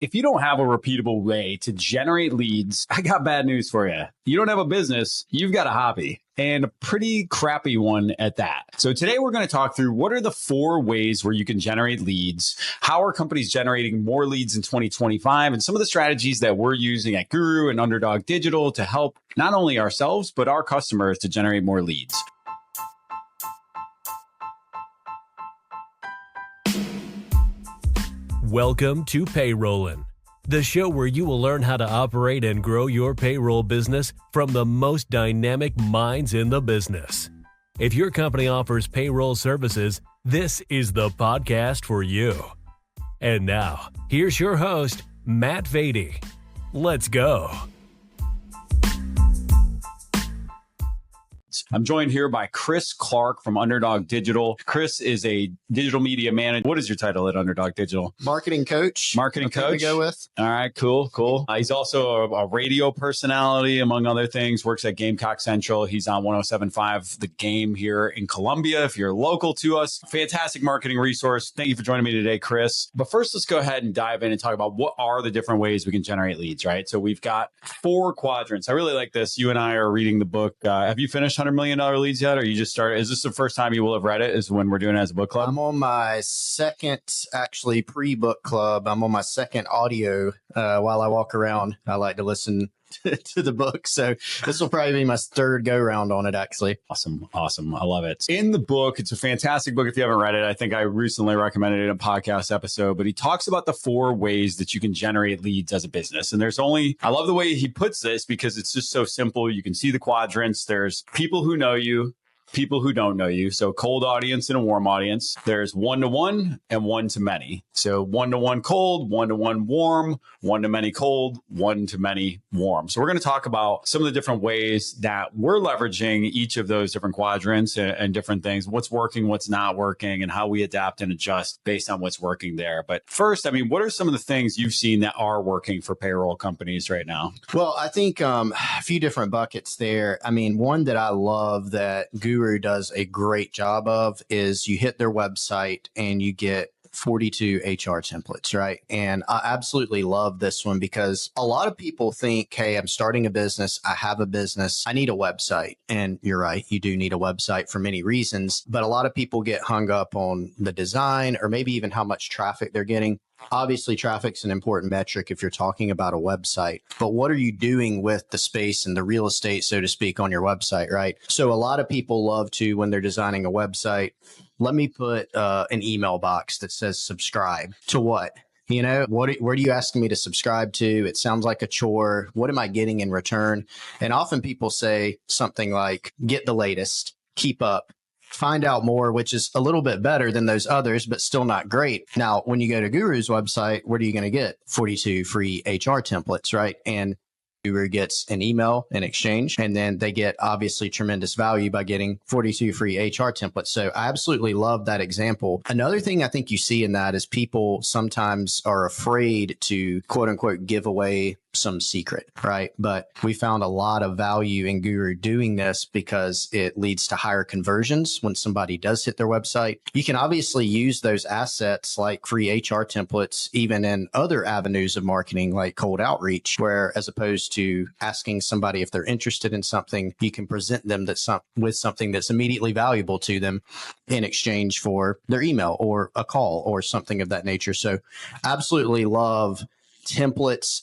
If you don't have a repeatable way to generate leads, I got bad news for you. You don't have a business, you've got a hobby, and a pretty crappy one at that. So today we're going to talk through what are the 4 ways where you can generate leads, how are companies generating more leads in 2025, and some of the strategies that we're using at Guru and Underdog Digital to help not only ourselves, but our customers to generate more leads. Welcome to Payrollin', the show where you will learn how to operate and grow your payroll business from the most dynamic minds in the business. If your company offers payroll services, this is the podcast for you. And now, here's your host, Matt Vaadi. Let's go. I'm joined here by Chris Clark from Underdog Digital. Chris is a digital media manager. What is your title at Underdog Digital? Marketing coach. Marketing coach. To go with. All right, cool. He's also a radio personality, among other things. Works at Gamecock Central. He's on 107.5 The Game here in Columbia. If you're local to us, fantastic marketing resource. Thank you for joining me today, Chris. But first, let's go ahead and dive in and talk about what are the different ways we can generate leads, right? So we've got 4 quadrants. I really like this. You and I are reading the book. Have you finished $100 million leads yet? Or you just started? Is this the first time you will have read it? Is when we're doing it as a book club? I'm on my second, actually pre-book club. I'm on my second audio while I walk around. I like to listen to the book. So this will probably be my third go round on it, actually. Awesome. I love it. In the book, it's a fantastic book. If you haven't read it, I think I recently recommended it in a podcast episode, but he talks about the 4 ways that you can generate leads as a business. And I love the way he puts this because it's just so simple. You can see the quadrants. There's people who know you, people who don't know you. So cold audience and a warm audience. There's one-to-one and one-to-many. So one-to-one cold, one-to-one warm, one-to-many cold, one-to-many warm. So we're going to talk about some of the different ways that we're leveraging each of those different quadrants and different things, what's working, what's not working, and how we adapt and adjust based on what's working there. But first, what are some of the things you've seen that are working for payroll companies right now? Well, I think a few different buckets there. One that I love that Guru does a great job of is you hit their website and you get 42 HR templates, right? And I absolutely love this one because a lot of people think, hey, I'm starting a business. I have a business. I need a website. And you're right. You do need a website for many reasons. But a lot of people get hung up on the design or maybe even how much traffic they're getting. Obviously, traffic's an important metric if you're talking about a website, but what are you doing with the space and the real estate, so to speak, on your website, right? So a lot of people love to, when they're designing a website, let me put an email box that says subscribe to what? What are you asking me to subscribe to? It sounds like a chore. What am I getting in return? And often people say something like, get the latest, keep up, find out more, which is a little bit better than those others, but still not great. Now, when you go to Guru's website, what are you going to get? 42 free HR templates, right? And Guru gets an email in exchange, and then they get obviously tremendous value by getting 42 free HR templates. So I absolutely love that example. Another thing I think you see in that is people sometimes are afraid to quote unquote give away some secret, right? But we found a lot of value in Guru doing this because it leads to higher conversions when somebody does hit their website. You can obviously use those assets like free HR templates, even in other avenues of marketing like cold outreach, where as opposed to asking somebody if they're interested in something, you can present them with something that's immediately valuable to them in exchange for their email or a call or something of that nature. So absolutely love templates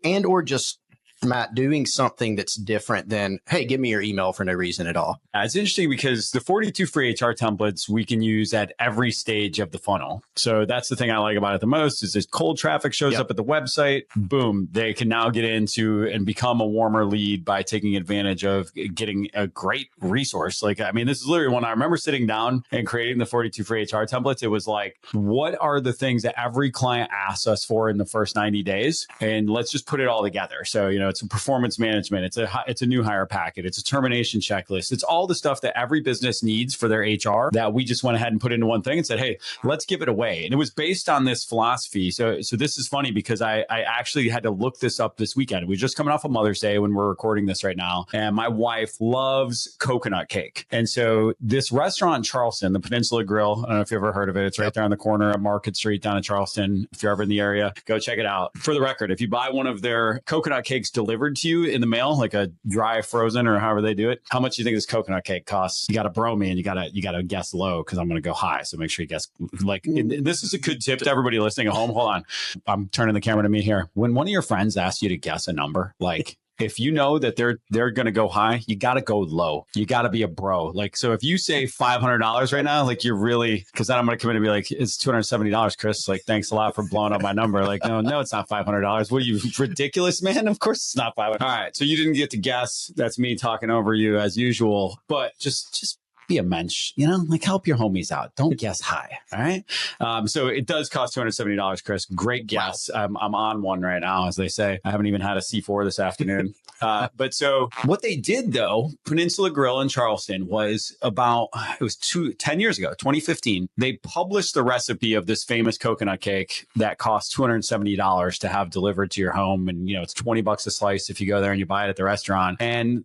and or just Matt, doing something that's different than, hey, give me your email for no reason at all. It's interesting because the 42 free HR templates we can use at every stage of the funnel. So that's the thing I like about it the most is this cold traffic shows up at the website. Boom. They can now get into and become a warmer lead by taking advantage of getting a great resource. This is literally when I remember sitting down and creating the 42 free HR templates. It was like, what are the things that every client asks us for in the first 90 days? And let's just put it all together. So, it's a performance management. It's a new hire packet. It's a termination checklist. It's all the stuff that every business needs for their HR that we just went ahead and put into one thing and said, hey, let's give it away. And it was based on this philosophy. So this is funny because I actually had to look this up this weekend. We were just coming off of Mother's Day when we're recording this right now. And my wife loves coconut cake. And so this restaurant in Charleston, the Peninsula Grill, I don't know if you've ever heard of it. It's right there on the corner of Market Street down in Charleston. If you're ever in the area, go check it out. For the record, if you buy one of their coconut cakes delivered to you in the mail, like a dry frozen or however they do it, how much do you think this coconut cake costs? You got to bro me and you got to guess low because I'm going to go high. So make sure you guess. Like, this is a good tip to everybody listening at home. Hold on. I'm turning the camera to me here. When one of your friends asks you to guess a number, like, if you know that they're going to go high, you got to go low. You got to be a bro. Like, so if you say $500 right now, like you're really, because then I'm going to come in and be like, it's $270, Chris. Like, thanks a lot for blowing up my number. Like, no, it's not $500. What are you, ridiculous, man? Of course it's not $500. All right. So you didn't get to guess. That's me talking over you as usual, but just be a mensch, like help your homies out. Don't guess high. All right. So it does cost $270, Chris. Great guess. Wow. I'm on one right now, as they say. I haven't even had a C4 this afternoon. But so what they did though, Peninsula Grill in Charleston was it was 10 years ago, 2015. They published the recipe of this famous coconut cake that costs $270 to have delivered to your home. And, it's $20 a slice if you go there and you buy it at the restaurant. And,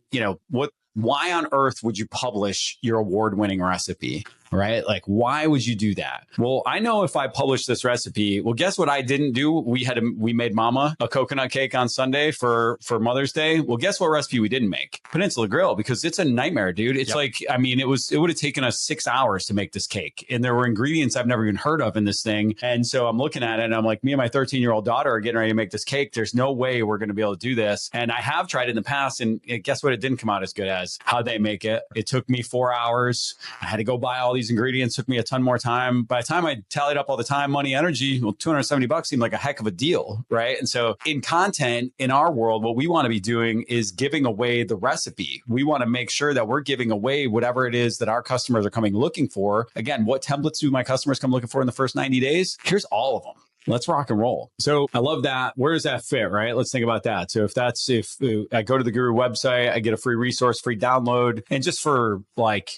why on earth would you publish your award-winning recipe? Right? Like, why would you do that? Well, I know if I published this recipe, well, guess what I didn't do? We made mama a coconut cake on Sunday for Mother's Day. Well, guess what recipe we didn't make? Peninsula Grill, because it's a nightmare, dude. It's like, I mean, it would have taken us 6 hours to make this cake. And there were ingredients I've never even heard of in this thing. And so I'm looking at it and I'm like, me and my 13-year-old daughter are getting ready to make this cake. There's no way we're going to be able to do this. And I have tried it in the past. And guess what? It didn't come out as good as how they make it. It took me 4 hours. I had to go buy all these ingredients. Took me a ton more time. By the time I tallied up all the time, money, energy, well, $270 seemed like a heck of a deal, right? And so in content, in our world, what we want to be doing is giving away the recipe. We want to make sure that we're giving away whatever it is that our customers are coming looking for. Again, what templates do my customers come looking for in the first 90 days? Here's all of them. Let's rock and roll. So I love that. Where does that fit, right? Let's think about that. So if I go to the Guru website, I get a free resource, free download. And just for like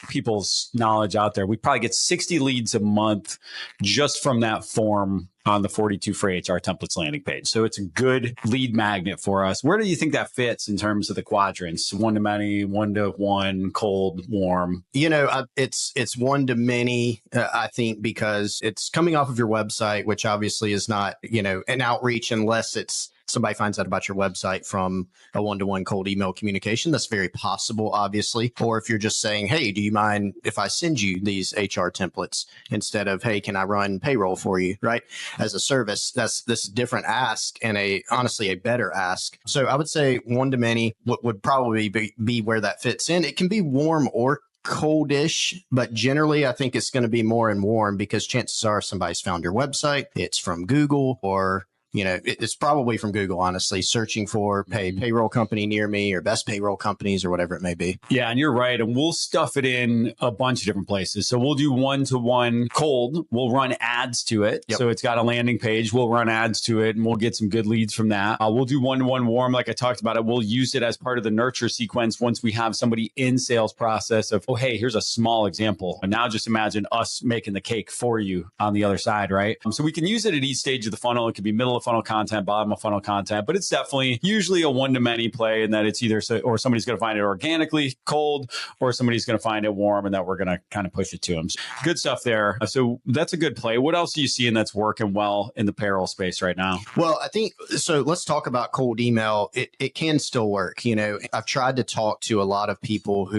people's knowledge out there, we probably get 60 leads a month just from that form on the 42 free HR templates landing page. So it's a good lead magnet for us. Where do you think that fits in terms of the quadrants? One to many, one to one, cold, warm? It's one to many, I think, because it's coming off of your website, which obviously is not, an outreach unless it's somebody finds out about your website from a one-to-one cold email communication. That's very possible, obviously. Or if you're just saying, hey, do you mind if I send you these HR templates instead of, hey, can I run payroll for you, right? As a service, that's this different ask and honestly a better ask. So I would say one to many would probably be where that fits in. It can be warm or coldish, but generally I think it's going to be more and warm because chances are somebody's found your website. It's from Google or it's probably from Google, honestly, searching for payroll company near me or best payroll companies or whatever it may be. Yeah, and you're right. And we'll stuff it in a bunch of different places. So we'll do one-to-one cold. We'll run ads to it. Yep. So it's got a landing page. We'll run ads to it and we'll get some good leads from that. We'll do one-to-one warm, like I talked about it. We'll use it as part of the nurture sequence once we have somebody in sales process of, oh, hey, here's a small example. And now just imagine us making the cake for you on the other side, right? So we can use it at each stage of the funnel. It could be middle of funnel content, bottom of funnel content, but it's definitely usually a one-to-many play in that it's either or somebody's going to find it organically cold or somebody's going to find it warm and that we're going to kind of push it to them. So good stuff there. So that's a good play. What else are you seeing that's working well in the payroll space right now? Well, I think, so let's talk about cold email. It can still work. I've tried to talk to a lot of people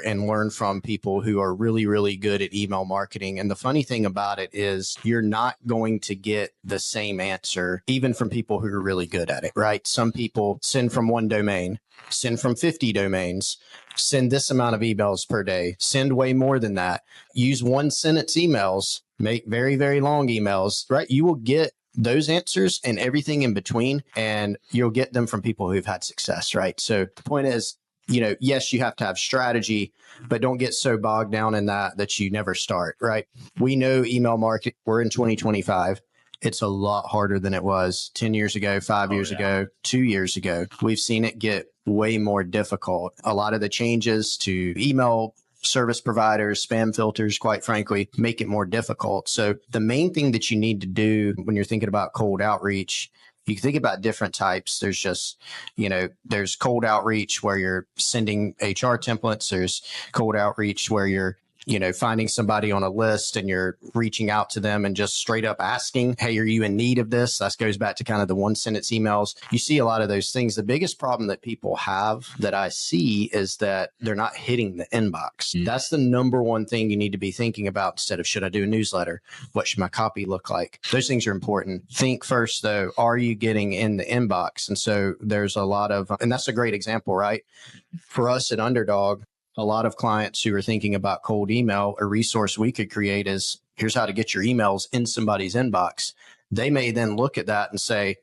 and learn from people who are really, really good at email marketing. And the funny thing about it is you're not going to get the same answer, even from people who are really good at it, right? Some people send from one domain, send from 50 domains, send this amount of emails per day, send way more than that, use one sentence emails, make very, very long emails, right? You will get those answers and everything in between, and you'll get them from people who've had success, right? So the point is, yes, you have to have strategy, but don't get so bogged down in that you never start, right? We know email market, we're in 2025. It's a lot harder than it was 10 years ago, 5 years ago, 2 years ago. We've seen it get way more difficult. A lot of the changes to email service providers, spam filters, quite frankly, make it more difficult. So the main thing that you need to do when you're thinking about cold outreach, you can think about different types. There's just, there's cold outreach where you're sending HR templates. There's cold outreach where you're finding somebody on a list and you're reaching out to them and just straight up asking, hey, are you in need of this? That goes back to kind of the one sentence emails. You see a lot of those things. The biggest problem that people have that I see is that they're not hitting the inbox. That's the number one thing you need to be thinking about instead of, should I do a newsletter? What should my copy look like? Those things are important. Think first, though, are you getting in the inbox? And so there's a lot of, and that's a great example, right? For us at Underdog, a lot of clients who are thinking about cold email, a resource we could create is, here's how to get your emails in somebody's inbox. They may then look at that and say,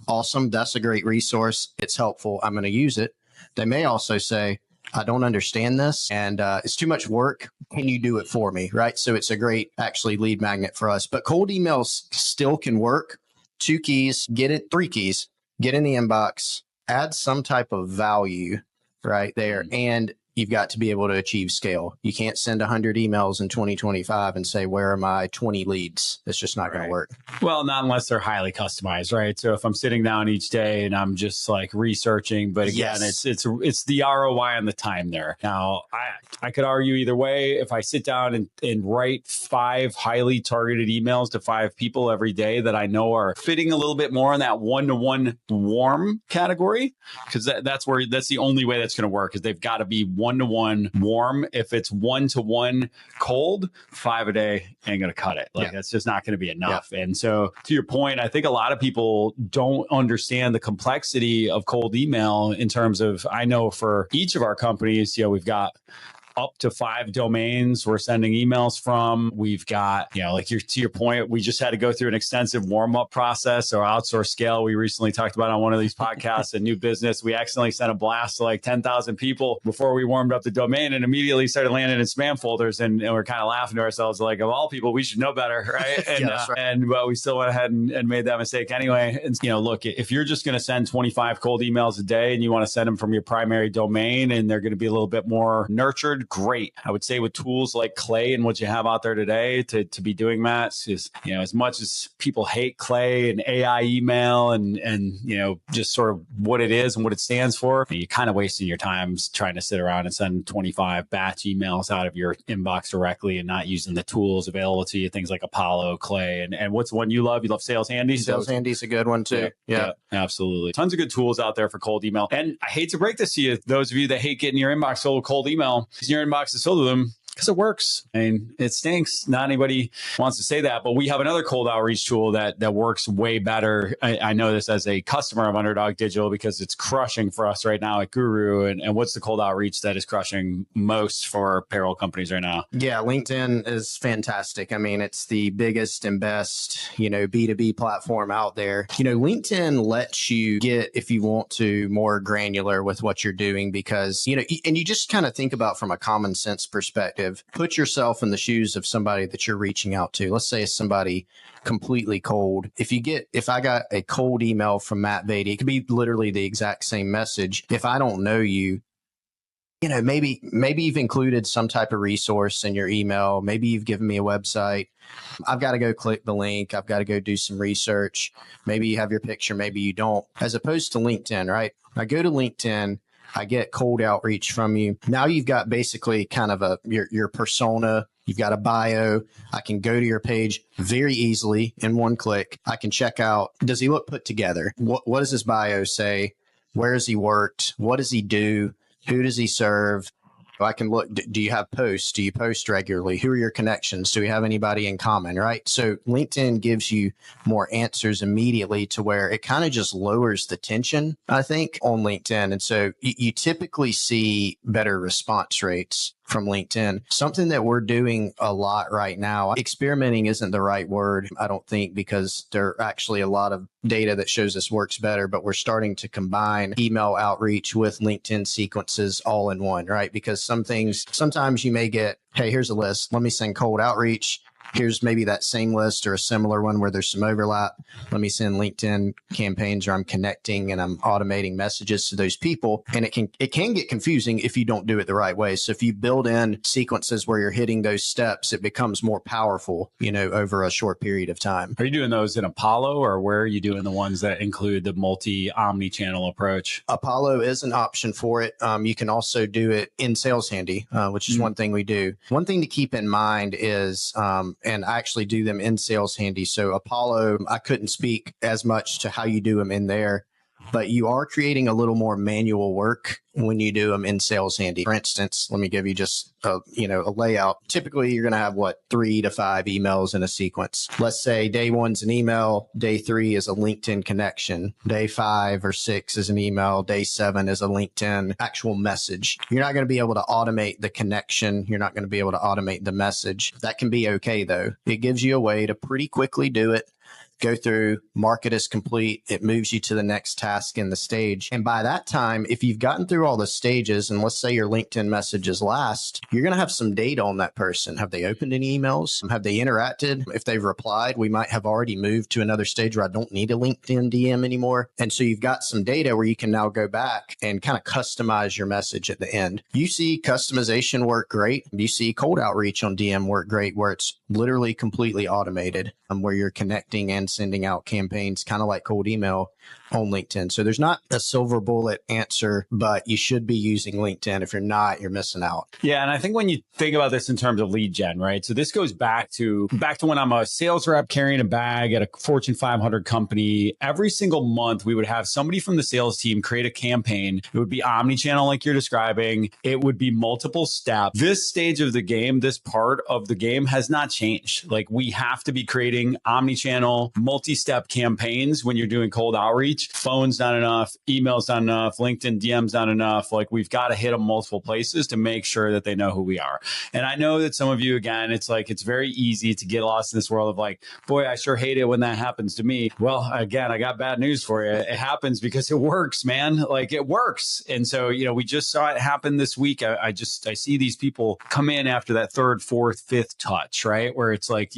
awesome, that's a great resource. It's helpful. I'm going to use it. They may also say, I don't understand this and it's too much work. Can you do it for me? Right. So it's a great actually lead magnet for us. But cold emails still can work. 2 keys, three keys, get in the inbox, add some type of value right there. And you've got to be able to achieve scale. You can't send 100 emails in 2025 and say, where are my 20 leads? It's just not going to work. Well, not unless they're highly customized, right? So if I'm sitting down each day and I'm just like researching, but again, it's the ROI on the time there. Now, I could argue either way. If I sit down and write 5 highly targeted emails to 5 people every day that I know are fitting a little bit more in that one-to-one warm category, because that's the only way that's going to work, is they've got to be one-to-one warm. If it's one-to-one cold, 5 a day ain't going to cut it. That's just not going to be enough. Yeah. And so to your point, I think a lot of people don't understand the complexity of cold email in terms of, I know for each of our companies, we've got up to 5 domains we're sending emails from. We've got, to your point, we just had to go through an extensive warm-up process or outsource scale. We recently talked about on one of these podcasts, a new business. We accidentally sent a blast to like 10,000 people before we warmed up the domain and immediately started landing in spam folders. And we're kind of laughing to ourselves, like, of all people, we should know better, right? And but we still went ahead and made that mistake anyway. And, look, if you're just going to send 25 cold emails a day and you want to send them from your primary domain and they're going to be a little bit more nurtured, great. I would say with tools like Clay and what you have out there today to be doing that is, as much as people hate Clay and AI email and just sort of what it is and what it stands for, you're kind of wasting your time trying to sit around and send 25 batch emails out of your inbox directly and not using the tools available to you, things like Apollo, Clay, and what's the one you love? You love Sales Handy? Sales Handy's a good one too. Yeah, absolutely. Tons of good tools out there for cold email. And I hate to break this to you, those of you that hate getting your inbox filled with cold email, your inbox is filled with them because it works. I mean, it stinks. Not anybody wants to say that, but we have another cold outreach tool that works way better. I know this as a customer of Underdog Digital because it's crushing for us right now at Guru. And what's the cold outreach that is crushing most for payroll companies right now? Yeah, LinkedIn is fantastic. I mean, it's the biggest and best, B2B platform out there. LinkedIn lets you get, if you want to, more granular with what you're doing because, and you just kind of think about from a common sense perspective. Put yourself in the shoes of somebody that you're reaching out to. Let's say it's somebody completely cold. If I got a cold email from Matt Vaadi, it could be literally the exact same message. If I don't know you, maybe you've included some type of resource in your email. Maybe you've given me a website. I've got to go click the link. I've got to go do some research. Maybe you have your picture. Maybe you don't. As opposed to LinkedIn, right? I go to LinkedIn. I get cold outreach from you. Now you've got basically kind of your persona. You've got a bio. I can go to your page very easily in one click. I can check out, does he look put together? What does his bio say? Where has he worked? What does he do? Who does he serve? I can look, do you have posts? Do you post regularly? Who are your connections? Do we have anybody in common, right? So LinkedIn gives you more answers immediately to where it kind of just lowers the tension, I think, on LinkedIn. And so you typically see better response rates from LinkedIn. Something that we're doing a lot right now, experimenting isn't the right word, I don't think, because there are actually a lot of data that shows this works better, but we're starting to combine email outreach with LinkedIn sequences all in one, right? Because sometimes you may get, hey, here's a list. Let me send cold outreach. here's maybe that same list or a similar one where there's some overlap. Let me send LinkedIn campaigns where I'm connecting and I'm automating messages to those people. And it can get confusing if you don't do it the right way. So if you build in sequences where you're hitting those steps, it becomes more powerful, over a short period of time. Are you doing those in Apollo, or where are you doing the ones that include the omni-channel approach? Apollo is an option for it. You can also do it in Sales Handy, which is one thing we do. One thing to keep in mind is, and I actually do them in Sales Handy. So Apollo, I couldn't speak as much to how you do them in there, but you are creating a little more manual work when you do them in Sales Handy. For instance, let me give you just a layout. Typically, you're going to have 3 to 5 emails in a sequence. Let's say day 1's an email, day 3 is a LinkedIn connection, day 5 or 6 is an email, day 7 is a LinkedIn actual message. You're not going to be able to automate the connection. You're not going to be able to automate the message. That can be okay, though. It gives you a way to pretty quickly do it. Go through, mark it as complete. It moves you to the next task in the stage. And by that time, if you've gotten through all the stages, and let's say your LinkedIn message is last, you're going to have some data on that person. Have they opened any emails? Have they interacted? If they've replied, we might have already moved to another stage where I don't need a LinkedIn DM anymore. And so you've got some data where you can now go back and kind of customize your message at the end. You see customization work great. You see cold outreach on DM work great, where it's literally completely automated, where you're connecting and sending out campaigns, kind of like cold email on LinkedIn. So there's not a silver bullet answer, but you should be using LinkedIn. If you're not, you're missing out. Yeah. And I think when you think about this in terms of lead gen, right? So this goes back to when I'm a sales rep carrying a bag at a Fortune 500 company. Every single month, we would have somebody from the sales team create a campaign. It would be omni-channel like you're describing. It would be multiple steps. This stage of the game, this part of the game has not changed. Like, we have to be creating omni-channel, multi-step campaigns when you're doing cold outreach. Phone's not enough, email's not enough, LinkedIn DM's not enough. Like, we've got to hit them multiple places to make sure that they know who we are. And I know that some of you, again, it's very easy to get lost in this world of like, boy, I sure hate it when that happens to me. Well, again, I got bad news for you. It happens because it works, man. Like, it works. And so, we just saw it happen this week. I see these people come in after that third, fourth, fifth touch, right? Where it's like,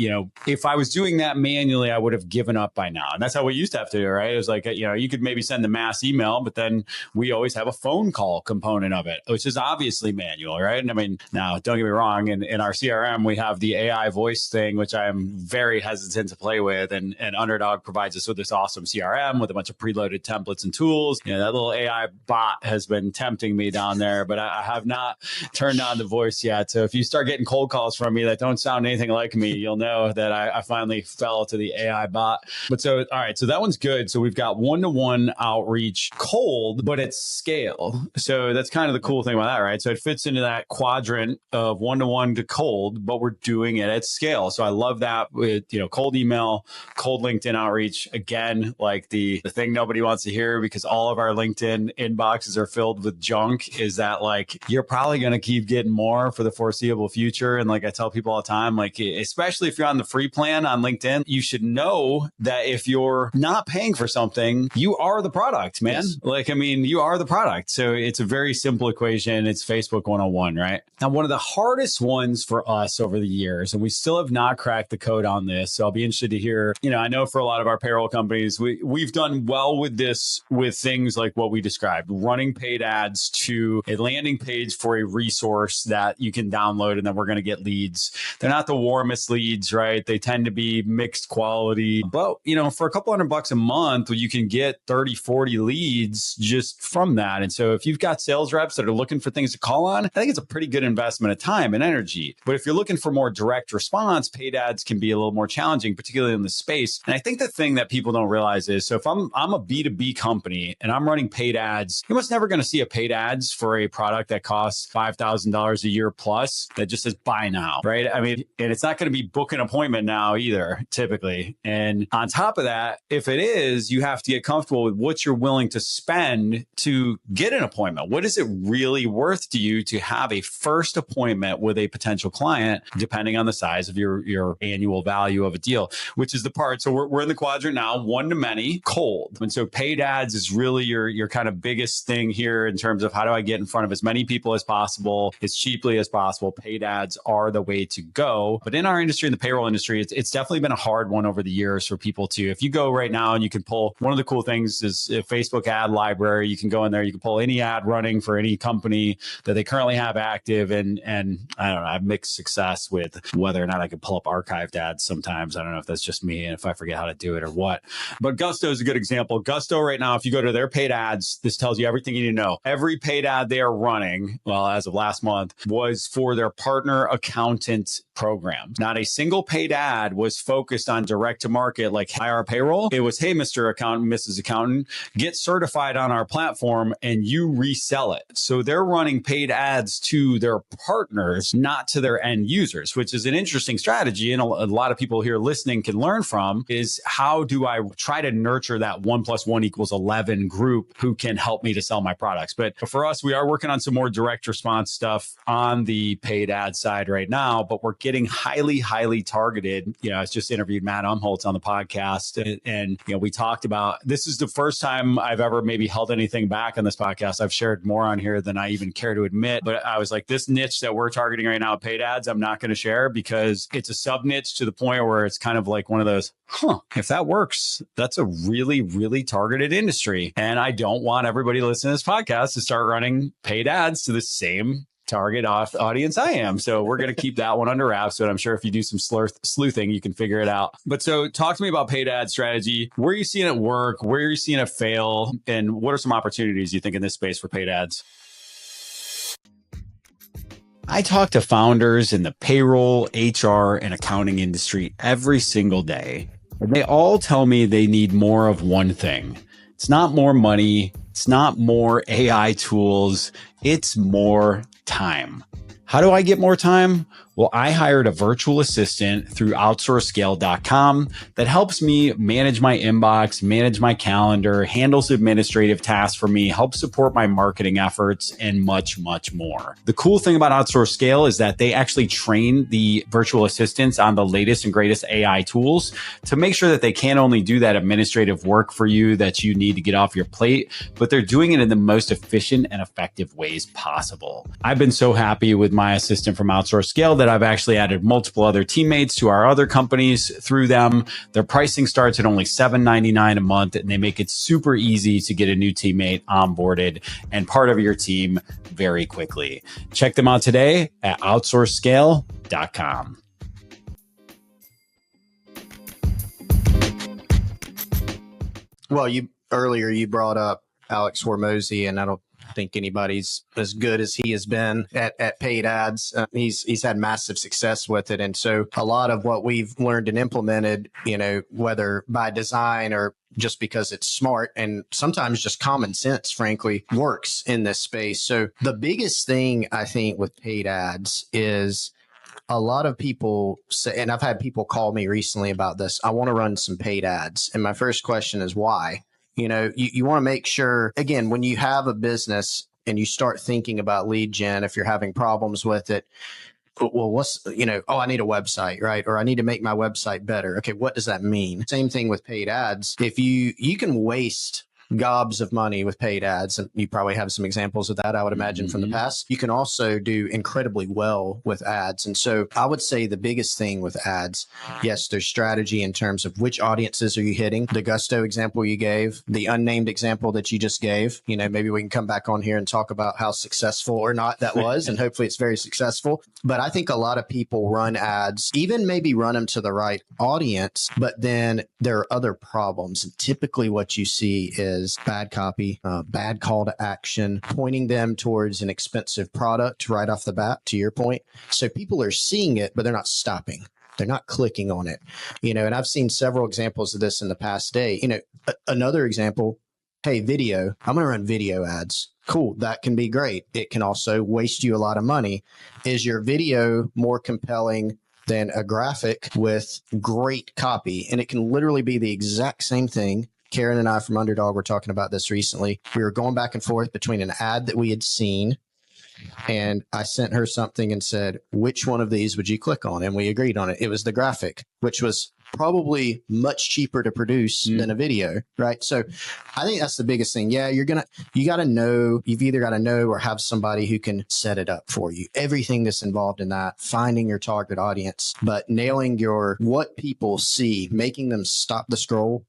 if I was doing that manually, I would have given up by now. And that's how we used to have to do, right? It was like, you could maybe send the mass email, but then we always have a phone call component of it, which is obviously manual, right? And I mean, now don't get me wrong. In our CRM, we have the AI voice thing, which I am very hesitant to play with. And Underdog provides us with this awesome CRM with a bunch of preloaded templates and tools. That little AI bot has been tempting me down there, but I have not turned on the voice yet. So if you start getting cold calls from me that don't sound anything like me, you'll know that I finally fell to the AI bot. But so, all right, so that one's good. So we've got one-to-one outreach cold, but at scale. So that's kind of the cool thing about that, right? So it fits into that quadrant of one-to-one to cold, but we're doing it at scale. So I love that with, cold email, cold LinkedIn outreach. Again, like the thing nobody wants to hear, because all of our LinkedIn inboxes are filled with junk, is that like, you're probably going to keep getting more for the foreseeable future. And like I tell people all the time, like, especially if you're on the free plan on LinkedIn, you should know that if you're not paying for something, you are the product, man. Yes. Like, I mean, you are the product. So it's a very simple equation. It's Facebook 101, right? Now, one of the hardest ones for us over the years, and we still have not cracked the code on this. So I'll be interested to hear, I know for a lot of our payroll companies, we've done well with this, with things like what we described, running paid ads to a landing page for a resource that you can download, and then we're going to get leads. They're not the warmest leads, right? They tend to be mixed quality, but for a couple $100 a month, you can get 30, 40 leads just from that. And so if you've got sales reps that are looking for things to call on, I think it's a pretty good investment of time and energy. But if you're looking for more direct response, paid ads can be a little more challenging, particularly in the space. And I think the thing that people don't realize is, so if I'm a B2B company and I'm running paid ads, you're almost never going to see a paid ads for a product that costs $5,000 a year plus that just says buy now, right? I mean, and it's not going to be book an appointment now either, typically. And on top of that, if it is, you have to get get comfortable with what you're willing to spend to get an appointment. What is it really worth to you to have a first appointment with a potential client, depending on the size of your annual value of a deal, which is the part. So we're in the quadrant now, one to many, cold. And so paid ads is really your kind of biggest thing here in terms of how do I get in front of as many people as possible, as cheaply as possible. Paid ads are the way to go. But in our industry, in the payroll industry, it's definitely been a hard one over the years for people to, if you go right now and you can pull, one of the cool things is a Facebook ad library. You can go in there, you can pull any ad running for any company that they currently have active. And I don't know, I've mixed success with whether or not I can pull up archived ads sometimes. I don't know if that's just me and if I forget how to do it or what. But Gusto is a good example. Gusto right now, if you go to their paid ads, this tells you everything you need to know. Every paid ad they are running, well, as of last month, was for their partner accountant program. Not a single paid ad was focused on direct to market like IR payroll. It was, hey, Mr. Accountant, Mrs. Accountant, get certified on our platform and you resell it. So they're running paid ads to their partners, not to their end users, which is an interesting strategy. And a lot of people here listening can learn from is how do I try to nurture that 1 + 1 = 11 group who can help me to sell my products. But for us, we are working on some more direct response stuff on the paid ad side right now, but we're getting highly targeted. You know, I just interviewed Matt Umholtz on the podcast and you know, we talked about, this is the first time I've ever maybe held anything back on this podcast. I've shared more on here than I even care to admit, but I was like, this niche that we're targeting right now, paid ads, I'm not going to share because it's a sub niche to the point where it's kind of like one of those, if that works, that's a really targeted industry. And I don't want everybody listening to this podcast to start running paid ads to the same target audience I am. So we're going to keep that one under wraps, but I'm sure if you do some sleuthing, you can figure it out. But so talk to me about paid ad strategy. Where are you seeing it work? Where are you seeing it fail? And what are some opportunities you think in this space for paid ads? I talk to founders in the payroll, HR, and accounting industry every single day. And they all tell me they need more of one thing. It's not more money. It's not more AI tools. It's more time. How do I get more time? Well, I hired a virtual assistant through outsourcescale.com that helps me manage my inbox, manage my calendar, handles administrative tasks for me, helps support my marketing efforts, and much more. The cool thing about OutsourceScale is that they actually train the virtual assistants on the latest and greatest AI tools to make sure that they can't only do that administrative work for you that you need to get off your plate, but they're doing it in the most efficient and effective ways possible. I've been so happy with my assistant from OutsourceScale that I've actually added multiple other teammates to our other companies through them. Their pricing starts at only $7.99 a month, and they make it super easy to get a new teammate onboarded and part of your team very quickly. Check them out today at outsourcescale.com. Well, earlier you brought up Alex Hormozy, and I don't think anybody's as good as he has been at paid ads. He's had massive success with it. And so a lot of what we've learned and implemented, you know, whether by design or just because it's smart and sometimes just common sense, frankly, works in this space. So the biggest thing I think with paid ads is a lot of people say, and I've had people call me recently about this, I want to run some paid ads. And my first question is why? You know, you want to make sure, again, when you have a business and you start thinking about lead gen, if you're having problems with it, well, I need a website, right? Or I need to make my website better. Okay, what does that mean? Same thing with paid ads. If you can waste gobs of money with paid ads, and you probably have some examples of that, I would imagine, from the past. You can also do incredibly well with ads. And so I would say the biggest thing with ads, yes, there's strategy in terms of which audiences are you hitting. The Gusto example you gave, the unnamed example that you just gave, you know, maybe we can come back on here and talk about how successful or not that was, and hopefully it's very successful. But I think a lot of people run ads, even maybe run them to the right audience, but then there are other problems. And typically what you see is bad copy, bad call to action, pointing them towards an expensive product right off the bat, to your point. So people are seeing it, but they're not stopping. They're not clicking on it, you know, and I've seen several examples of this in the past day. You know, another example, hey, video, I'm going to run video ads. Cool. That can be great. It can also waste you a lot of money. Is your video more compelling than a graphic with great copy? And it can literally be the exact same thing, Karen and I from Underdog were talking about this recently. We were going back and forth between an ad that we had seen, and I sent her something and said, which one of these would you click on? And we agreed on it. It was the graphic, which was probably much cheaper to produce than a video, right? So I think that's the biggest thing. Yeah, you've either got to know or have somebody who can set it up for you. Everything that's involved in that, finding your target audience, but nailing what people see, making them stop the scroll,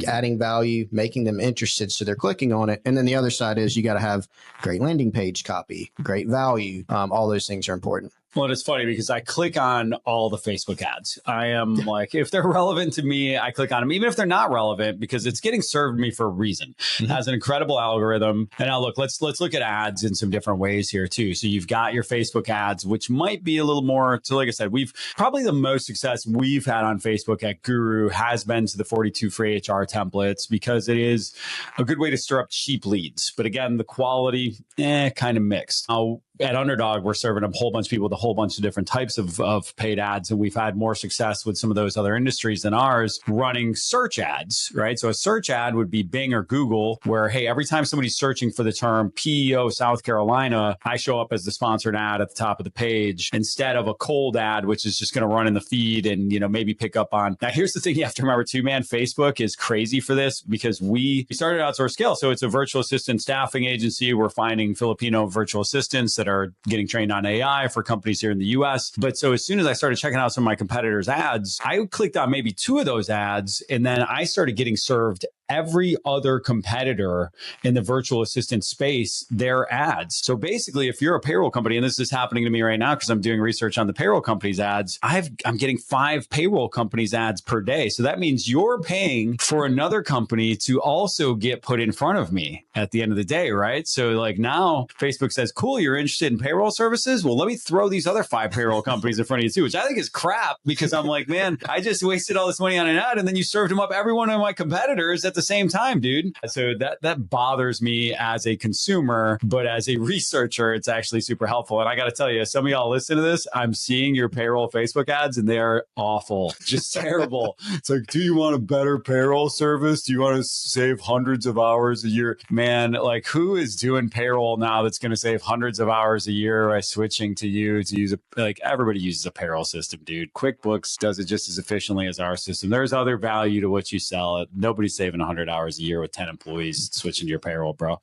adding value, making them interested so they're clicking on it. And then the other side is you got to have great landing page copy, great value. All those things are important. Well, it's funny because I click on all the Facebook ads. I am like, if they're relevant to me, I click on them, even if they're not relevant, because it's getting served me for a reason. It has an incredible algorithm. And now look, let's look at ads in some different ways here too. So you've got your Facebook ads, which might be a little more, so like I said, we've probably the most success we've had on Facebook at Guru has been to the 42 free HR templates, because it is a good way to stir up cheap leads. But again, the quality, kind of mixed. Now, at Underdog, we're serving a whole bunch of people with a whole bunch of different types of paid ads. And we've had more success with some of those other industries than ours running search ads, right? So a search ad would be Bing or Google, where, hey, every time somebody's searching for the term PEO South Carolina, I show up as the sponsored ad at the top of the page instead of a cold ad, which is just going to run in the feed and, maybe pick up on. Now, here's the thing you have to remember too, man. Facebook is crazy for this because we started Outsource Scale. So it's a virtual assistant staffing agency. We're finding Filipino virtual assistants that are getting trained on AI for companies here in the US. But so as soon as I started checking out some of my competitors' ads, I clicked on maybe 2 of those ads, and then I started getting served every other competitor in the virtual assistant space, their ads. So basically, if you're a payroll company, and this is happening to me right now because I'm doing research on the payroll companies' ads, I'm getting 5 payroll companies' ads per day. So that means you're paying for another company to also get put in front of me at the end of the day, right? So like now Facebook says, cool, you're interested in payroll services? Well, let me throw these other 5 payroll companies in front of you too, which I think is crap because I'm like, man, I just wasted all this money on an ad and then you served them up every one of my competitors at the same time, dude. So that bothers me as a consumer, but as a researcher, it's actually super helpful. And I got to tell you, some of y'all listen to this, I'm seeing your payroll Facebook ads and they are awful, just terrible. It's like, do you want a better payroll service? Do you want to save hundreds of hours a year? Man, like who is doing payroll now that's going to save hundreds of hours a year by switching to you to use everybody uses a payroll system, dude. QuickBooks does it just as efficiently as our system. There's other value to what you sell. Nobody's saving 100 hours a year with 10 employees switching to your payroll, bro.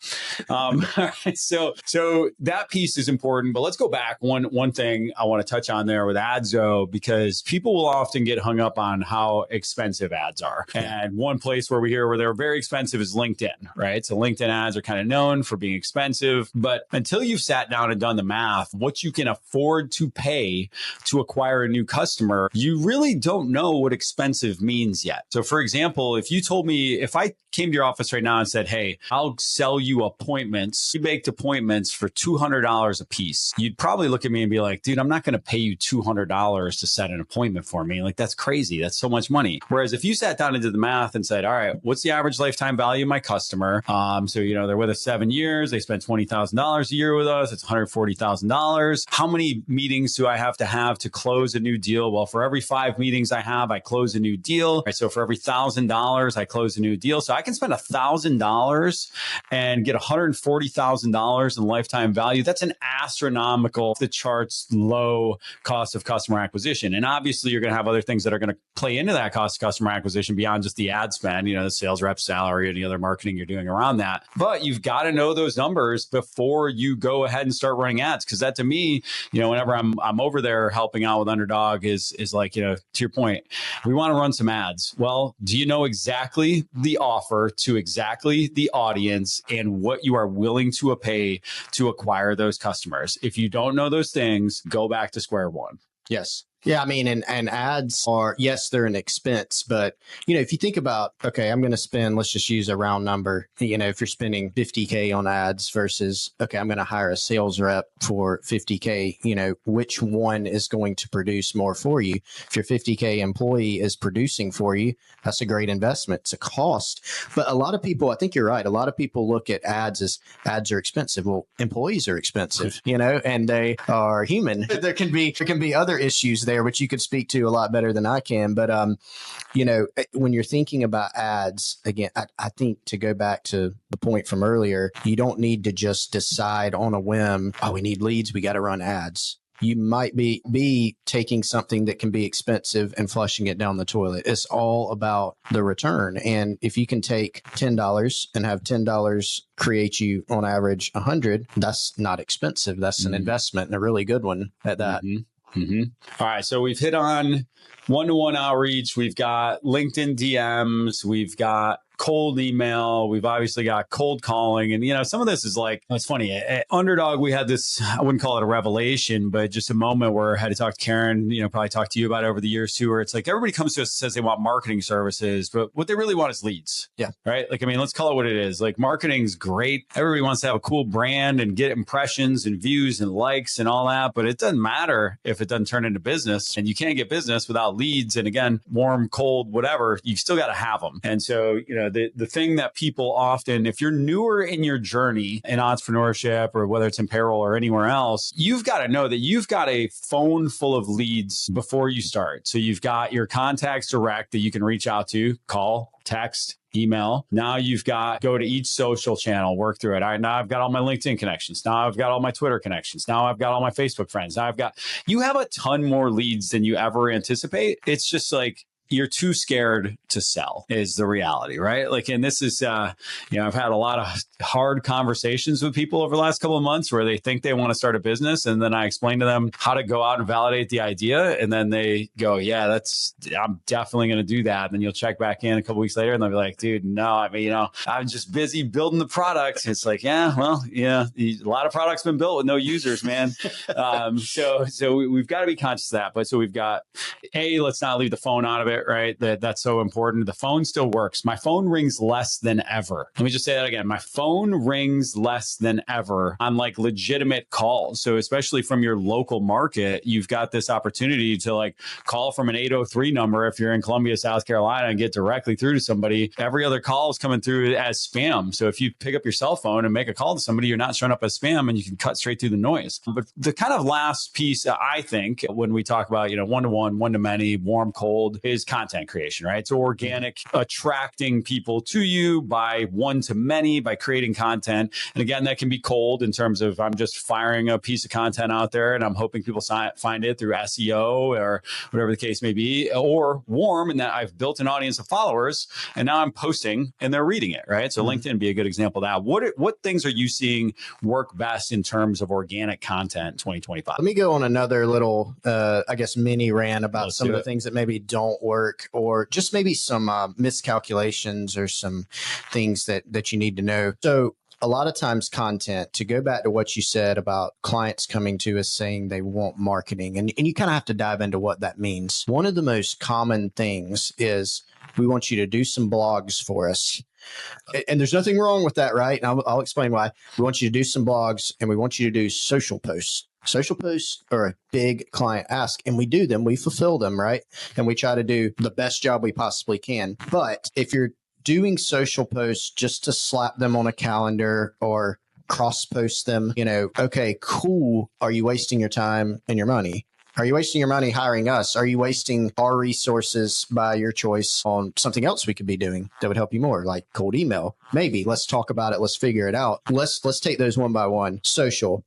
So that piece is important, but let's go back. One thing I want to touch on there with ads though, because people will often get hung up on how expensive ads are. And one place where we hear where they're very expensive is LinkedIn, right? So LinkedIn ads are kind of known for being expensive, but until you've sat down and done the math, what you can afford to pay to acquire a new customer, you really don't know what expensive means yet. So for example, if I came to your office right now and said, hey, I'll sell you appointments, pre-baked appointments for $200 a piece, you'd probably look at me and be like, dude, I'm not going to pay you $200 to set an appointment for me. Like, that's crazy. That's so much money. Whereas if you sat down and did the math and said, all right, what's the average lifetime value of my customer? So, they're with us 7 years. They spend $20,000 a year with us. It's $140,000. How many meetings do I have to close a new deal? Well, for every 5 meetings I have, I close a new deal. Right? So for every $1,000, I close a new deal. So I can spend $1,000 and get $140,000 in lifetime value. That's an astronomical, the charts low cost of customer acquisition. And obviously you're going to have other things that are going to play into that cost of customer acquisition beyond just the ad spend, the sales rep salary, any other marketing you're doing around that. But you've got to know those numbers before you go ahead and start running ads. Cause that to me, whenever I'm over there helping out with Underdog is like, to your point, we want to run some ads. Well, do you know exactly the offer to exactly the audience and what you are willing to pay to acquire those customers? If you don't know those things, go back to square one. Yes. Yeah, I mean, and ads are, yes, they're an expense, but, if you think about, okay, I'm going to spend, let's just use a round number, if you're spending $50K on ads versus, okay, I'm going to hire a sales rep for $50K, which one is going to produce more for you? If your $50K employee is producing for you, that's a great investment. It's a cost. But a lot of people, I think you're right. A lot of people look at ads as ads are expensive. Well, employees are expensive, and they are human. There can be other issues there there, which you could speak to a lot better than I can. But, when you're thinking about ads, again, I think to go back to the point from earlier, you don't need to just decide on a whim, oh, we need leads, we got to run ads. You might be taking something that can be expensive and flushing it down the toilet. It's all about the return. And if you can take $10 and have $10 create you on average 100, that's not expensive. That's an investment, and a really good one at that. All right. So we've hit on one-to-one outreach. We've got LinkedIn DMs. We've got cold email. We've obviously got cold calling. And, some of this is like, it's funny. At Underdog, we had this, I wouldn't call it a revelation, but just a moment where I had to talk to Karen, probably talk to you about it over the years too, where it's like everybody comes to us and says they want marketing services, but what they really want is leads. Yeah. Right. Like, let's call it what it is. Like, marketing's great. Everybody wants to have a cool brand and get impressions and views and likes and all that, but it doesn't matter if it doesn't turn into business, and you can't get business without leads. And again, warm, cold, whatever, you still got to have them. And so, the thing that people often, if you're newer in your journey in entrepreneurship, or whether it's in payroll or anywhere else, you've got to know that you've got a phone full of leads before you start. So you've got your contacts direct that you can reach out to, call, text, email. Now you've got go to each social channel, work through it. All right, now I've got all my LinkedIn connections. Now I've got all my Twitter connections. Now I've got all my Facebook friends. Now you have a ton more leads than you ever anticipate. It's just like, you're too scared to sell is the reality, right? Like, and this is, I've had a lot of hard conversations with people over the last couple of months where they think they want to start a business. And then I explain to them how to go out and validate the idea. And then they go, yeah, I'm definitely going to do that. And then you'll check back in a couple weeks later and they'll be like, dude, no, I'm just busy building the product. It's like, yeah, a lot of products been built with no users, man. So we've got to be conscious of that. But so we've got, let's not leave the phone out of it. Right? That's so important. The phone still works. My phone rings less than ever. Let me just say that again. My phone rings less than ever on like legitimate calls. So especially from your local market, you've got this opportunity to like call from an 803 number if you're in Columbia, South Carolina, and get directly through to somebody. Every other call is coming through as spam. So if you pick up your cell phone and make a call to somebody, you're not showing up as spam, and you can cut straight through the noise. But the kind of last piece, I think, when we talk about, one-to-one, one-to-many, warm, cold, is content creation, right? So organic, attracting people to you by one-to-many, by creating content. And again, that can be cold in terms of I'm just firing a piece of content out there and I'm hoping people find it through SEO or whatever the case may be, or warm in that I've built an audience of followers and now I'm posting and they're reading it, right? So LinkedIn would be a good example of that. What things are you seeing work best in terms of organic content in 2025? Let me go on another little, mini rant about some of the things that maybe don't work, or just maybe some miscalculations or some things that you need to know. So a lot of times content, to go back to what you said about clients coming to us saying they want marketing, and you kind of have to dive into what that means. One of the most common things is we want you to do some blogs for us. And there's nothing wrong with that, right? And I'll explain why. We want you to do some blogs and we want you to do social posts. Social posts are a big client ask, and we do them. We fulfill them, right? And we try to do the best job we possibly can. But if you're doing social posts just to slap them on a calendar or cross post them, okay, cool. Are you wasting your time and your money? Are you wasting your money hiring us? Are you wasting our resources by your choice on something else we could be doing that would help you more, like cold email? Maybe. Let's talk about it. Let's figure it out. Let's take those one by one. Social.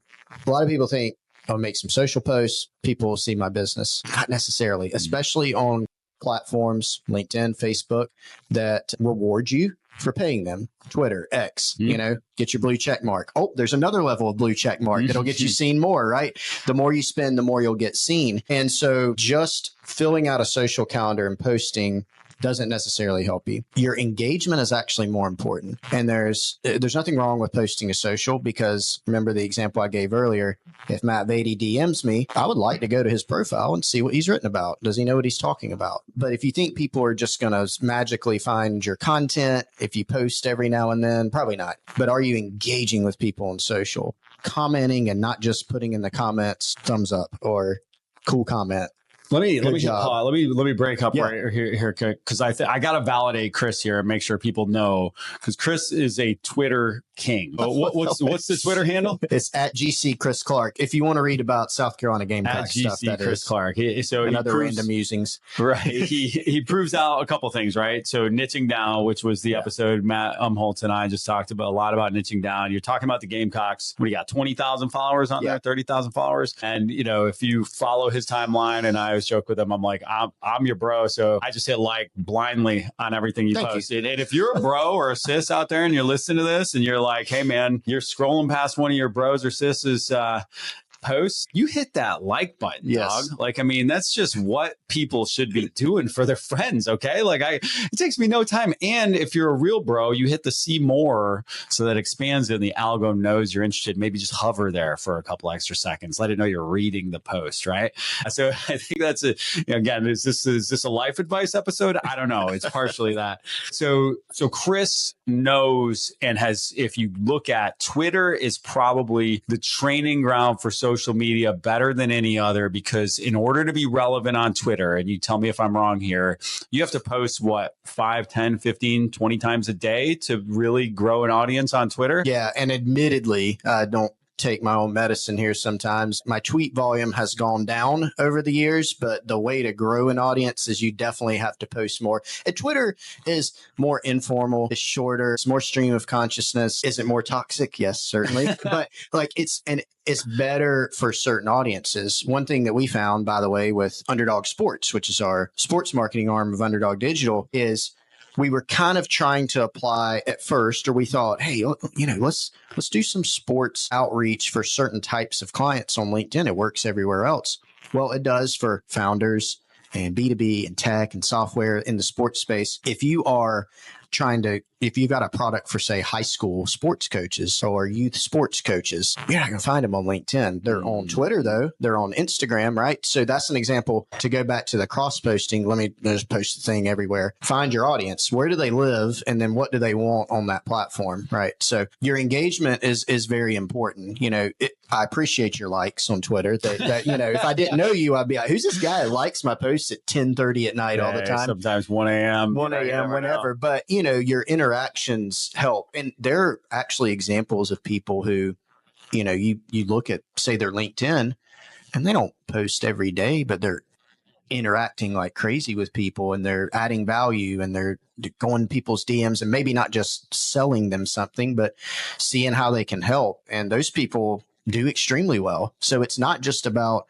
A lot of people think, I'll make some social posts, people will see my business. Not necessarily, especially on platforms, LinkedIn, Facebook, that reward you for paying them. Twitter, X, get your blue check mark. Oh, there's another level of blue check mark that'll get you seen more, right? The more you spend, the more you'll get seen. And so just filling out a social calendar and posting doesn't necessarily help you. Your engagement is actually more important. And there's nothing wrong with posting a social, because remember the example I gave earlier, if Matt Vaadi DMs me, I would like to go to his profile and see what he's written about. Does he know what he's talking about? But if you think people are just going to magically find your content if you post every now and then, probably not. But are you engaging with people on social? Commenting and not just putting in the comments, thumbs up or cool comment. Let me break up right here because I got to validate Chris here and make sure people know, because Chris is a Twitter king. What's the Twitter handle? It's at GC Chris Clark. If you want to read about South Carolina Gamecock stuff, that Chris is. Clark. And other random musings. Right. He proves out a couple things, right? So niching down, which was the episode Matt Umholtz and I just talked about a lot about niching down. You're talking about the Gamecocks. What do you got? 20,000 followers on there, 30,000 followers. And if you follow his timeline, and I always joke with him, I'm like, I'm your bro. So I just hit like blindly on everything you post. And if you're a bro or a sis out there and you're listening to this and you're like, hey man, you're scrolling past one of your bros or sis's posts, you hit that like button, dog. Like, I mean, that's just what people should be doing for their friends. Okay. Like it takes me no time. And if you're a real bro, you hit the see more so that expands it and the algo knows you're interested. Maybe just hover there for a couple extra seconds. Let it know you're reading the post. Right. So I think that's again, is this a life advice episode? I don't know. It's partially that. So Chris knows and has, if you look at Twitter, is probably the training ground for social media better than any other, because in order to be relevant on Twitter, and you tell me if I'm wrong here, you have to post 5, 10, 15, 20 times a day to really grow an audience on Twitter. Yeah. And admittedly, don't take my own medicine here sometimes. My tweet volume has gone down over the years, but the way to grow an audience is you definitely have to post more. And Twitter is more informal, it's shorter, it's more stream of consciousness. Is it more toxic? Yes, certainly. But it's better for certain audiences. One thing that we found, by the way, with Underdog Sports, which is our sports marketing arm of Underdog Digital, is we were kind of trying to apply at first, or we thought, hey, let's do some sports outreach for certain types of clients on LinkedIn. It works everywhere else. Well, it does for founders and B2B and tech and software in the sports space. If you've got a product for, say, high school sports coaches or youth sports coaches, you're not going to find them on LinkedIn. They're on Twitter, though. They're on Instagram, right? So that's an example. To go back to the cross posting, let me just post the thing everywhere. Find your audience. Where do they live? And then what do they want on that platform, right? So your engagement is very important. I appreciate your likes on Twitter. That if I didn't know you, I'd be like, who's this guy who likes my posts at 10:30 at night all the time? Sometimes 1 a.m. 1 a.m. whenever. But, your interactions help. And there are actually examples of people who, you look at, say, their LinkedIn, and they don't post every day, but they're interacting like crazy with people, and they're adding value, and they're going to people's DMs, and maybe not just selling them something, but seeing how they can help. And those people do extremely well. So it's not just about,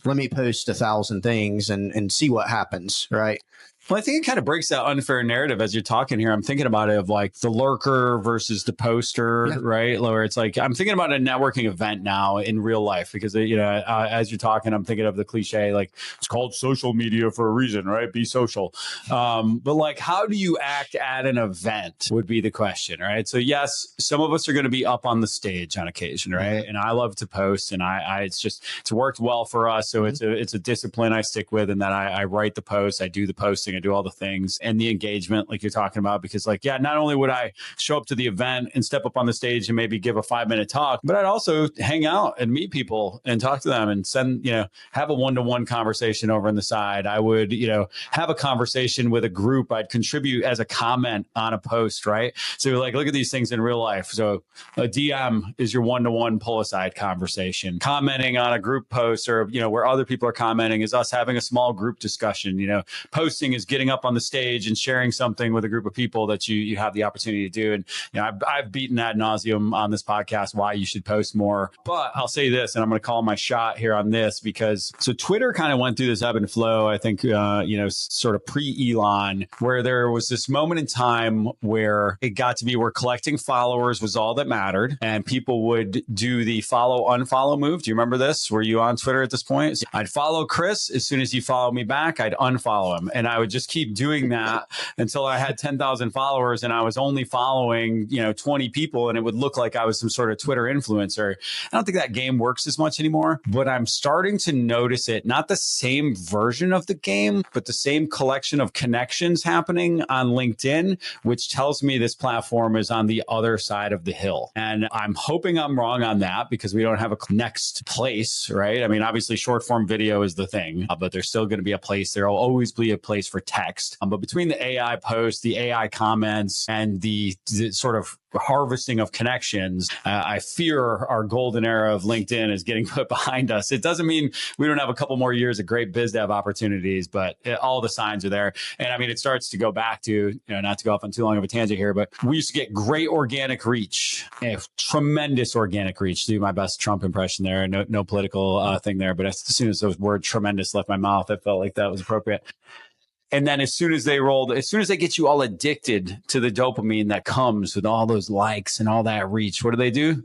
let me post 1,000 things and see what happens, right? Well, I think it kind of breaks that unfair narrative as you're talking here. I'm thinking about it of like the lurker versus the poster, right? Where it's like, I'm thinking about a networking event now in real life because, as you're talking, I'm thinking of the cliche, like it's called social media for a reason, right? Be social. But like, how do you act at an event would be the question, right? So yes, some of us are going to be up on the stage on occasion, right? And I love to post, and it's worked well for us. So it's a discipline I stick with, and that I write the posts, I do the posting, I do all the things, and the engagement like you're talking about, because not only would I show up to the event and step up on the stage and maybe give a 5-minute talk, but I'd also hang out and meet people and talk to them and have a one-to-one conversation over on the side. I would, have a conversation with a group. I'd contribute as a comment on a post, right? So like, look at these things in real life. So a DM is your one-to-one pull-aside conversation. Commenting on a group post or, where other people are commenting is us having a small group discussion. Posting is getting up on the stage and sharing something with a group of people that you have the opportunity to do. And, I've beaten ad nauseum on this podcast why you should post more. But I'll say this, and I'm going to call my shot here on this, because so Twitter kind of went through this ebb and flow, I think, sort of pre-Elon, where there was this moment in time where it got to be where collecting followers was all that mattered. And people would do the follow, unfollow move. Do you remember this? Were you on Twitter at this point? I'd follow Chris. As soon as he followed me back, I'd unfollow him. And I would just keep doing that until I had 10,000 followers and I was only following, 20 people, and it would look like I was some sort of Twitter influencer. I don't think that game works as much anymore, but I'm starting to notice it, not the same version of the game, but the same collection of connections happening on LinkedIn, which tells me this platform is on the other side of the hill. And I'm hoping I'm wrong on that because we don't have a next place, right? I mean, obviously short form video is the thing, but there's still going to be a place. There will always be a place for text. But between the AI posts, the AI comments, and the sort of harvesting of connections, I fear our golden era of LinkedIn is getting put behind us. It doesn't mean we don't have a couple more years of great biz dev opportunities, but all the signs are there. And I mean, it starts to go back to, not to go off on too long of a tangent here, but we used to get great organic reach, tremendous organic reach. Do my best Trump impression there. No political thing there, but as soon as those word tremendous left my mouth, I felt like that was appropriate. And then as soon as they get you all addicted to the dopamine that comes with all those likes and all that reach, what do?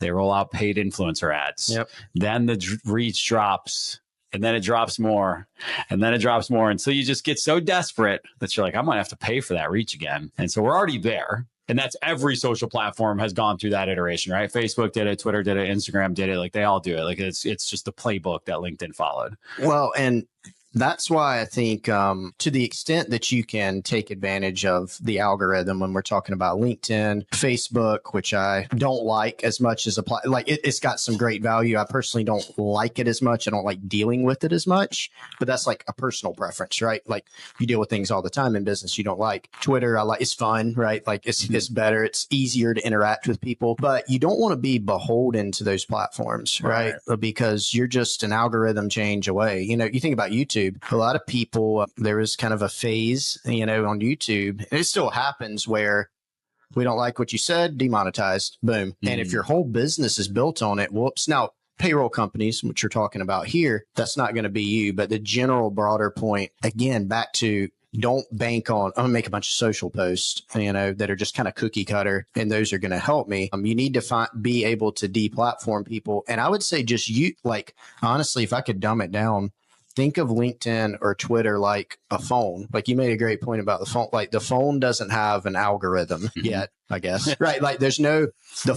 They roll out paid influencer ads. Yep. Then the reach drops, and then it drops more, and then it drops more. And so you just get so desperate that you're like, I'm going to have to pay for that reach again. And so we're already there. And that's every social platform has gone through that iteration, right? Facebook did it, Twitter did it, Instagram did it. Like they all do it. Like it's just the playbook that LinkedIn followed. Well, and that's why I think to the extent that you can take advantage of the algorithm when we're talking about LinkedIn, Facebook, which I don't like as much as apply, like it's got some great value. I personally don't like it as much. I don't like dealing with it as much, but that's like a personal preference, right? Like you deal with things all the time in business you don't like. Twitter, I like, it's fun, right? Like it's better. It's easier to interact with people, but you don't want to be beholden to those platforms, right? Because you're just an algorithm change away. You think about YouTube. A lot of people, there was kind of a phase, on YouTube, and it still happens where we don't like what you said, demonetized, boom. And if your whole business is built on it, whoops. Now, payroll companies, which you're talking about here, that's not going to be you. But the general broader point, again, back to don't bank on, I'm going to make a bunch of social posts, that are just kind of cookie cutter, and those are going to help me. You need to be able to deplatform people. And I would say just honestly, if I could dumb it down, think of LinkedIn or Twitter like a phone. Like you made a great point about the phone. Like the phone doesn't have an algorithm yet, I guess. Right. Like the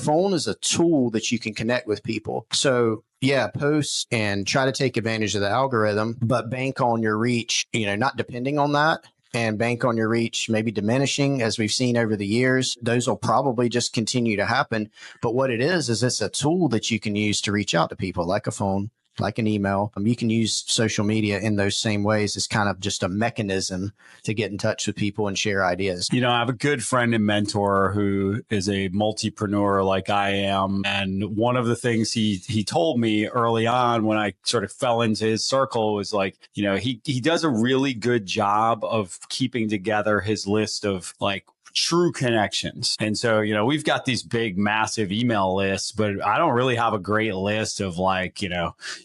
phone is a tool that you can connect with people. So yeah, post and try to take advantage of the algorithm, but bank on your reach, not depending on that. And bank on your reach, maybe diminishing as we've seen over the years. Those will probably just continue to happen. But what it is it's a tool that you can use to reach out to people, like a phone, like an email. You can use social media in those same ways as kind of just a mechanism to get in touch with people and share ideas. I have a good friend and mentor who is a multipreneur like I am. And one of the things he told me early on when I sort of fell into his circle was like, he does a really good job of keeping together his list of like true connections. And so, we've got these big, massive email lists, but I don't really have a great list of like,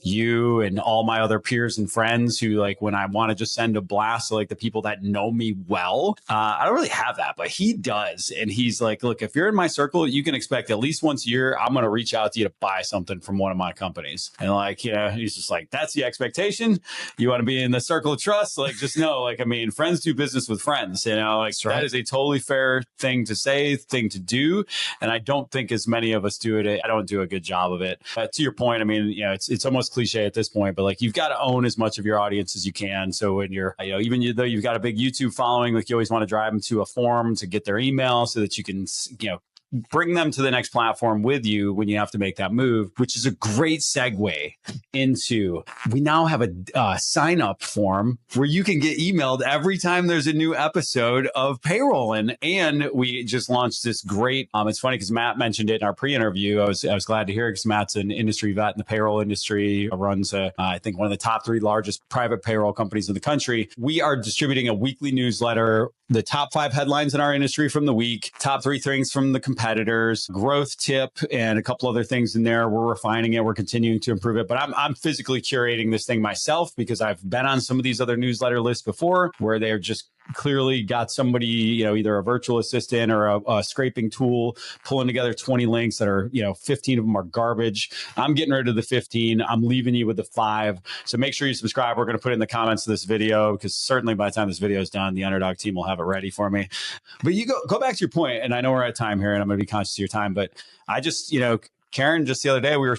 you and all my other peers and friends who like, when I want to just send a blast to like the people that know me well, I don't really have that, but he does. And he's like, look, if you're in my circle, you can expect at least once a year, I'm going to reach out to you to buy something from one of my companies. And like, he's just like, that's the expectation. You want to be in the circle of trust? Like, just know, like, friends do business with friends, like that is a totally fair thing to say, thing to do. And I don't think as many of us do it. I don't do a good job of it. To your point, it's almost cliche at this point, but like you've got to own as much of your audience as you can. So when you're, even though you've got a big YouTube following, like you always want to drive them to a forum to get their email so that you can, bring them to the next platform with you when you have to make that move, which is a great segue into, we now have a sign up form where you can get emailed every time there's a new episode of Payroll. And we just launched this great, it's funny because Matt mentioned it in our pre-interview. I was glad to hear it because Matt's an industry vet in the payroll industry, runs I think one of the top 3 largest private payroll companies in the country. We are distributing a weekly newsletter, the top 5 headlines in our industry from the week, top 3 things from the competitors, growth tip, and a couple other things in there. We're refining it. We're continuing to improve it. But I'm physically curating this thing myself because I've been on some of these other newsletter lists before where they're just clearly got somebody, either a virtual assistant or a scraping tool pulling together 20 links that are, 15 of them are garbage. I'm getting rid of the 15. I'm leaving you with the 5. So make sure you subscribe. We're going to put it in the comments of this video because certainly by the time this video is done, the Underdog team will have it ready for me. But you go back to your point, and I know we're at time here and I'm going to be conscious of your time, but I just, Karen, just the other day, we were,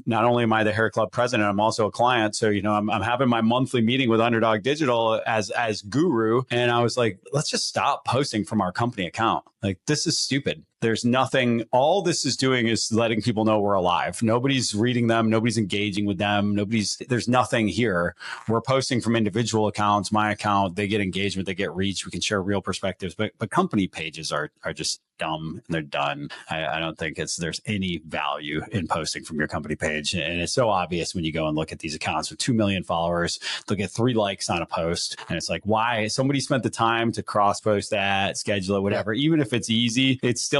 not only am I the Hair Club president, I'm also a client. So, I'm having my monthly meeting with Underdog Digital as guru. And I was like, let's just stop posting from our company account. Like, this is stupid. There's nothing, all this is doing is letting people know we're alive. Nobody's reading them. Nobody's engaging with them. There's nothing here. We're posting from individual accounts, my account, they get engagement, they get reach. We can share real perspectives, but company pages are just dumb and they're done. I don't think there's any value in posting from your company page. And it's so obvious when you go and look at these accounts with 2 million followers, they'll get 3 likes on a post. And it's like, why? Somebody spent the time to cross post that, schedule it, whatever. Even if it's easy, it's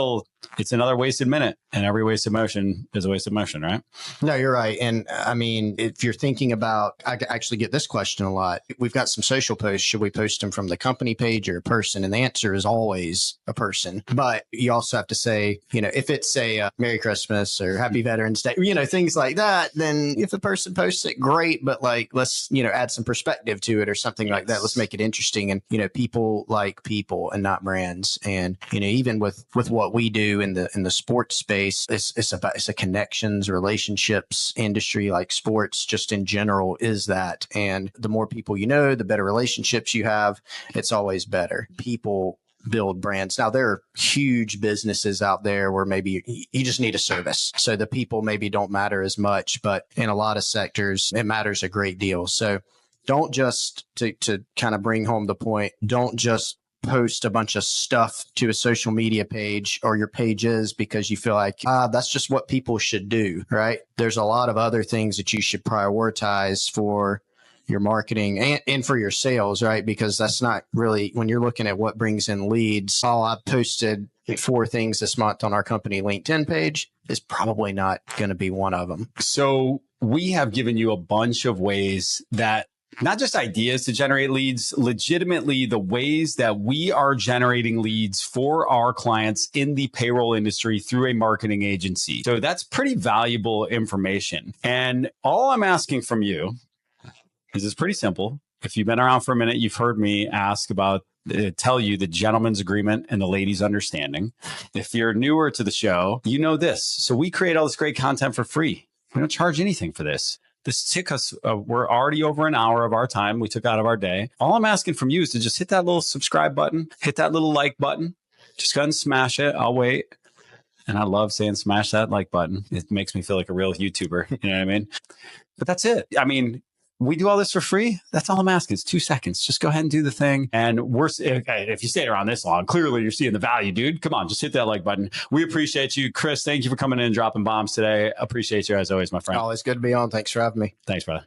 another wasted minute, and every wasted motion is a wasted motion, right? No, you're right. And I mean, if you're thinking about, I actually get this question a lot. We've got some social posts. Should we post them from the company page or a person? And the answer is always a person. But you also have to say, if it's a Merry Christmas or Happy Veterans Day, things like that, then if the person posts it, great. But like, let's, add some perspective to it or something like that. Let's make it interesting. And, people like people and not brands. And, even with what we do in the sports space, it's a connections, relationships industry, like sports just in general is that. And the more people the better relationships you have, it's always better. People build brands. Now, there are huge businesses out there where maybe you just need a service. So the people maybe don't matter as much, but in a lot of sectors, it matters a great deal. So don't just, to kind of bring home the point, don't just post a bunch of stuff to a social media page or your pages because you feel like, that's just what people should do, right? There's a lot of other things that you should prioritize for your marketing and for your sales, right? Because that's not really, when you're looking at what brings in leads, I posted 4 things this month on our company LinkedIn page is probably not going to be one of them. So we have given you a bunch of ways that, not just ideas to generate leads, legitimately the ways that we are generating leads for our clients in the payroll industry through a marketing agency. So that's pretty valuable information. And all I'm asking from you is it's pretty simple. If you've been around for a minute, you've heard me tell you the gentleman's agreement and the lady's understanding. If you're newer to the show, you know this. So we create all this great content for free. We don't charge anything for this. This took us, we're already over an hour of our time we took out of our day. All I'm asking from you is to just hit that little subscribe button, hit that little like button, just go ahead and smash it. I'll wait. And I love saying smash that like button. It makes me feel like a real YouTuber. You know what I mean? But that's it. I mean, we do all this for free. That's all I'm asking. It's 2 seconds. Just go ahead and do the thing. And if you stayed around this long, clearly you're seeing the value, dude. Come on, just hit that like button. We appreciate you. Chris, thank you for coming in and dropping bombs today. Appreciate you as always, my friend. Always good to be on. Thanks for having me. Thanks, brother.